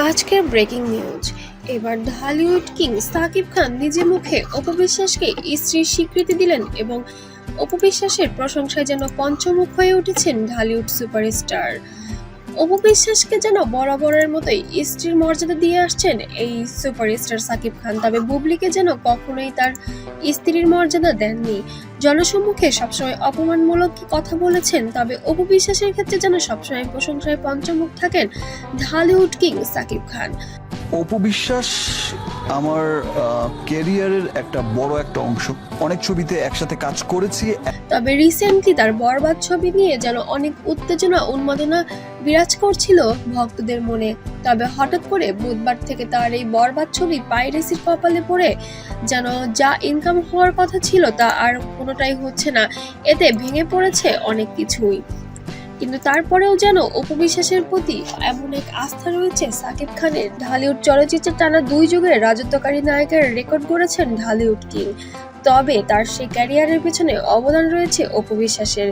আজকের breaking news. এবার Dhallywood king Shakib Khan নিজে মুখে অপু বিশ্বাসকে স্ত্রীর স্বীকৃতি দিলেন এবং অপু বিশ্বাসের প্রশংসায় যেন পঞ্চমুখ হয়ে উঠেছেন ঢালিউড সুপারস্টার। অপু বিশ্বাসকে যেন বরাবরের মতোই স্ত্রীর মর্যাদা দিয়ে আসছেন এই সুপারস্টার সাকিব খান, তবে বুবলিকে যেন কখনোই তার স্ত্রীর মর্যাদা দেননি। জনসম্মুখে সবসময় অপমানমূলক কথা বলেছেন, তবে অপু বিশ্বাসের ক্ষেত্রে যেন সবসময় প্রশংসায় পঞ্চমুখ থাকেন ঢালিউড কিং সাকিব খান। অপু বিশ্বাস আমার ক্যারিয়ারের একটা বড় একটা অংশ। অনেক ছবিতে একসাথে কাজ করেছি। তবে রিসেন্টলি তার বরবাদ ছবি নিয়ে যেন অনেক উত্তেজনা উন্মাদনা বিরাজ করছিল ভক্তদের মনে। তবে হঠাৎ করে বুধবার থেকে তার এই বরবাদ ছবি পাইরেসির কপালে পড়ে যেন যা ইনকাম হওয়ার কথা ছিল তা আর কোনোটাই হচ্ছে না। এতে ভেঙে পড়েছে অনেক কিছুই, কিন্তু তারপরেও যেন অপু বিশ্বাসের প্রতি এমন এক আস্থা রয়েছে সাকিব খানের। ঢালিউড চলচ্চিত্রে টানা 2 যুগের রাজত্বকারী নায়কের রেকর্ড গড়েছেন ঢালিউড কিং, তবে তার সেই ক্যারিয়ারের পেছনে অবদান রয়েছে অপু বিশ্বাসের,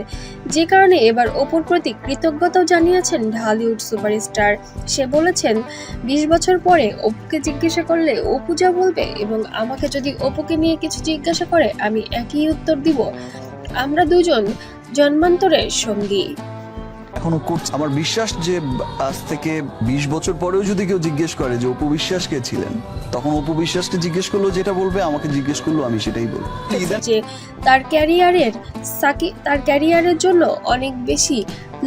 যে কারণে এবার অপুর প্রতি কৃতজ্ঞতাও জানিয়েছেন ঢালিউড সুপারস্টার। সে বলেছেন, 20 বছর পরে অপুকে জিজ্ঞাসা করলে অপু যা বলবে এবং আমাকে যদি অপুকে নিয়ে কিছু জিজ্ঞাসা করে আমি একই উত্তর দিব, আমরা দুজন জন্মান্তরের সঙ্গী। এখনো করছি। আমার বিশ্বাস যে আজ থেকে 20 বছর পরেও যদি কেউ জিজ্ঞেস করে যে অপু বিশ্বাস কে ছিলেন, তখন অপু বিশ্বাসকে জিজ্ঞেস করলো যেটা বলবে, আমাকে জিজ্ঞেস করলো আমি সেটাই বলবো। যে তার ক্যারিয়ারের জন্য অনেক বেশি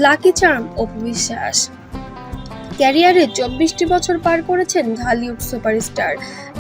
লাকি চার্ম অপু বিশ্বাস। ক্যারিয়ারে 24টি বছর পার করেছেন ঢালিউড সুপারস্টার।